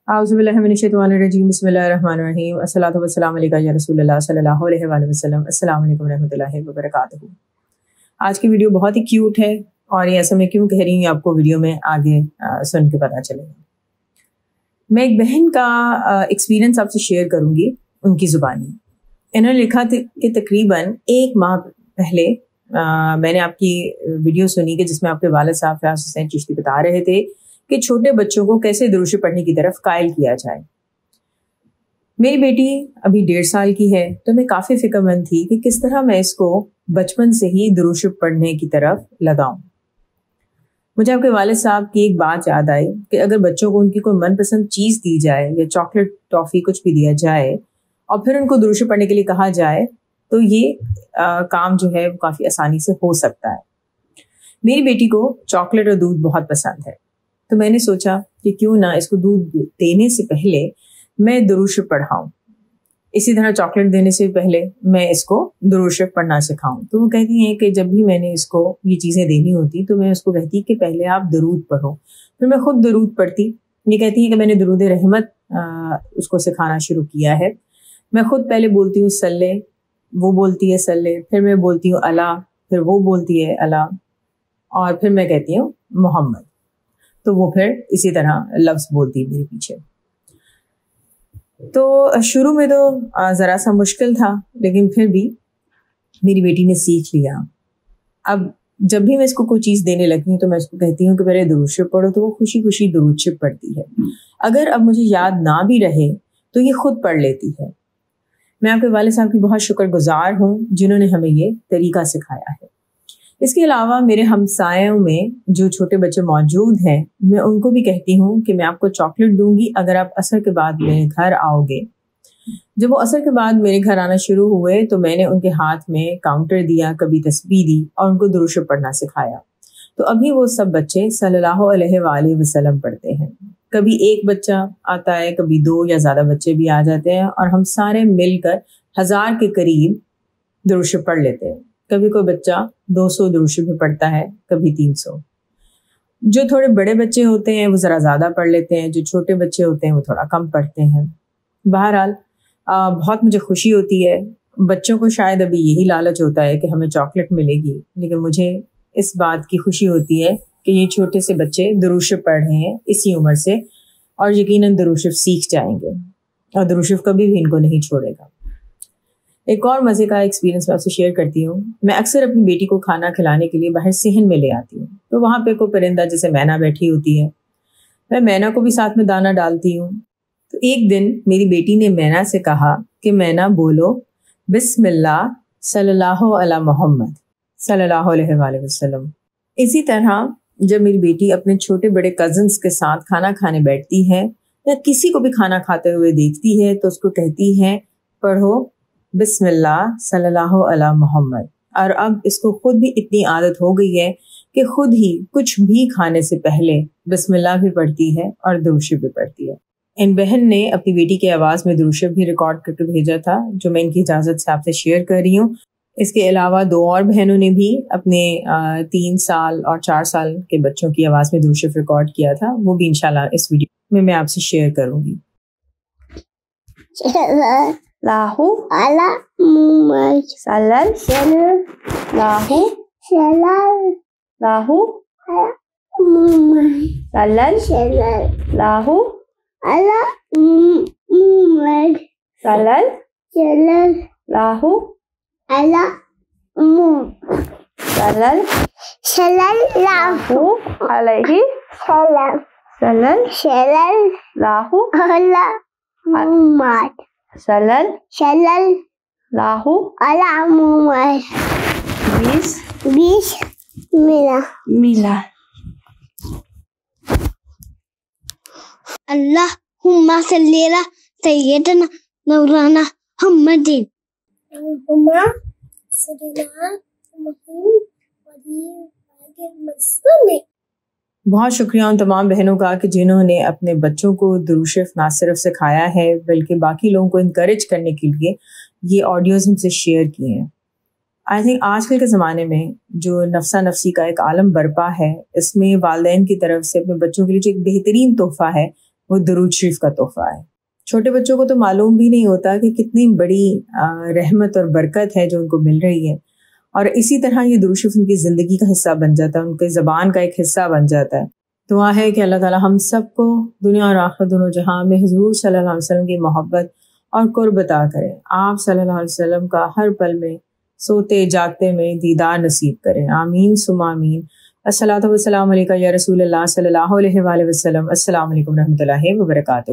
اعوذ باللہ من الشیطان الرجیم بسم اللہ الرحمن الرحیم الصلاۃ والسلام علیکہ یا رسول اللہ صلی اللہ علیہ وآلہ وسلم. السلام علیکم ورحمۃ اللہ وبرکاتہ. آج کی ویڈیو بہت ہی کیوٹ ہے اور یہ ایسا میں کیوں کہہ رہی ہوں آپ کو ویڈیو میں آگے سن کے پتہ چلے گا. میں ایک بہن کا ایکسپیرینس آپ سے شیئر کروں گی ان کی زبانی. انہوں نے لکھا تھا کہ تقریباً 1 ماہ پہلے میں نے آپ کی ویڈیو سنی کہ جس میں آپ کے والد صاحب فیاض حسین چشتی بتا رہے تھے کہ چھوٹے بچوں کو کیسے درود شریف پڑھنے کی طرف قائل کیا جائے. میری بیٹی ابھی 1.5 سال کی ہے تو میں کافی فکر مند تھی کہ کس طرح میں اس کو بچپن سے ہی درود شریف پڑھنے کی طرف لگاؤں. مجھے آپ کے والد صاحب کی ایک بات یاد آئی کہ اگر بچوں کو ان کی کوئی من پسند چیز دی جائے یا چاکلیٹ ٹافی کچھ بھی دیا جائے اور پھر ان کو درود شریف پڑھنے کے لیے کہا جائے تو یہ کام جو ہے وہ کافی آسانی سے ہو سکتا ہے. میری بیٹی کو چاکلیٹ اور دودھ بہت پسند ہے تو میں نے سوچا کہ کیوں نہ اس کو دودھ دینے سے پہلے میں درود شریف پڑھاؤں. اسی طرح چاکلیٹ دینے سے پہلے میں اس کو درود شریف پڑھنا سکھاؤں. تو وہ کہتی ہیں کہ جب بھی میں نے اس کو یہ چیزیں دینی ہوتی تو میں اس کو کہتی کہ پہلے آپ درود پڑھو. پھر میں خود درود پڑھتی. یہ کہتی ہیں کہ میں نے درود رحمت اس کو سکھانا شروع کیا ہے. میں خود پہلے بولتی ہوں صلی، وہ بولتی ہے صلی، پھر میں بولتی ہوں اللہ، پھر وہ بولتی ہے اللہ، اور پھر میں کہتی ہوں محمد. تو وہ پھر اسی طرح لفظ بولتی میرے پیچھے. تو شروع میں تو ذرا سا مشکل تھا لیکن پھر بھی میری بیٹی نے سیکھ لیا. اب جب بھی میں اس کو کوئی چیز دینے لگتی ہوں تو میں اس کو کہتی ہوں کہ پہلے درود شریف پڑھو تو وہ خوشی خوشی درود شریف پڑھتی ہے. اگر اب مجھے یاد نہ بھی رہے تو یہ خود پڑھ لیتی ہے. میں آپ کے والد صاحب کی بہت شکر گزار ہوں جنہوں نے ہمیں یہ طریقہ سکھایا ہے. اس کے علاوہ میرے ہمسایوں میں جو چھوٹے بچے موجود ہیں میں ان کو بھی کہتی ہوں کہ میں آپ کو چاکلیٹ دوں گی اگر آپ عصر کے بعد میرے گھر آؤ گے. جب وہ عصر کے بعد میرے گھر آنا شروع ہوئے تو میں نے ان کے ہاتھ میں کاؤنٹر دیا، کبھی تسبیح دی اور ان کو درود شریف پڑھنا سکھایا. تو ابھی وہ سب بچے صلی اللہ علیہ وآلہ وسلم پڑھتے ہیں. کبھی ایک بچہ آتا ہے، کبھی 2 یا زیادہ بچے بھی آ جاتے ہیں اور ہم سارے مل کر 1000 کے قریب درود شریف پڑھ لیتے ہیں. کبھی کوئی بچہ 200 درود شریف پڑھتا ہے، کبھی 300. جو تھوڑے بڑے بچے ہوتے ہیں وہ ذرا زیادہ پڑھ لیتے ہیں، جو چھوٹے بچے ہوتے ہیں وہ تھوڑا کم پڑھتے ہیں. بہرحال بہت مجھے خوشی ہوتی ہے. بچوں کو شاید ابھی یہی لالچ ہوتا ہے کہ ہمیں چاکلیٹ ملے گی، لیکن مجھے اس بات کی خوشی ہوتی ہے کہ یہ چھوٹے سے بچے درود شریف پڑھ رہے ہیں اسی عمر سے اور یقیناً درود شریف سیکھ جائیں گے اور درود شریف کبھی بھی ان کو نہیں چھوڑے گا. ایک اور مزے کا ایکسپیرینس میں آپ سے شیئر کرتی ہوں. میں اکثر اپنی بیٹی کو کھانا کھلانے کے لیے باہر صحن میں لے آتی ہوں تو وہاں پہ کوئی پرندہ جیسے مینا بیٹھی ہوتی ہے. میں مینا کو بھی ساتھ میں دانہ ڈالتی ہوں. تو ایک دن میری بیٹی نے مینا سے کہا کہ مینا بولو بسم اللہ صلی اللہ علی محمد صلی اللہ علیہ وآلہ وسلم. اسی طرح جب میری بیٹی اپنے چھوٹے بڑے کزنس کے ساتھ کھانا کھانے بیٹھتی ہے یا کسی کو بھی کھانا کھاتے ہوئے دیکھتی ہے تو اس کو کہتی ہے پڑھو بسم اللہ صلی اللہ علی محمد. اور اب اس کو خود بھی اتنی عادت ہو گئی ہے کہ خود ہی کچھ بھی کھانے سے پہلے بسم اللہ بھی پڑھتی ہے اور درود شریف بھی پڑھتی ہے. ان بہن نے اپنی بیٹی کی آواز میں درود شریف بھی ریکارڈ کر کے بھیجا تھا جو میں ان کی اجازت سے آپ سے شیئر کر رہی ہوں. اس کے علاوہ 2 اور بہنوں نے بھی اپنے 3 سال اور 4 سال کے بچوں کی آواز میں درود شریف ریکارڈ کیا تھا. وہ بھی انشاءاللہ اس ویڈیو میں آپ سے شیئر کروں گی. لاہو اللہ محمد سلل لاہو لاہو محمد سلل لاہو اللہ محمد سلل لاہو اللہ سلل صلی اللہ علیہ سلل لاہو اللہ محمد سلل صلی لاہو اللہ محمد 20 میلا. اللہم صلی علی سیدنا مولانا محمد. بہت شکریہ ان تمام بہنوں کا کہ جنہوں نے اپنے بچوں کو درود شریف نہ صرف سکھایا ہے بلکہ باقی لوگوں کو انکریج کرنے کے لیے یہ آڈیوز ہم سے شیئر کیے ہیں. آئی تھنک آج کل کے زمانے میں جو نفسا نفسی کا ایک عالم برپا ہے اس میں والدین کی طرف سے اپنے بچوں کے لیے جو ایک بہترین تحفہ ہے وہ درود شریف کا تحفہ ہے. چھوٹے بچوں کو تو معلوم بھی نہیں ہوتا کہ کتنی بڑی رحمت اور برکت ہے جو ان کو مل رہی ہے، اور اسی طرح یہ درود شریف ان کی زندگی کا حصہ بن جاتا ہے، ان کے زبان کا ایک حصہ بن جاتا ہے. دعا ہے کہ اللہ تعالیٰ ہم سب کو دنیا اور آخرت دونوں جہاں میں حضور صلی اللہ علیہ وسلم کی محبت اور قرب عطا کرے. آپ صلی اللہ علیہ وسلم کا ہر پل میں سوتے جاگتے میں دیدار نصیب کریں. آمین ثم آمین. الصلاۃ والسلام علیکہ یا رسول اللہ صلی اللہ علیہ وآلہ وسلم. السلام علیکم ورحمۃ اللہ وبرکاتہ.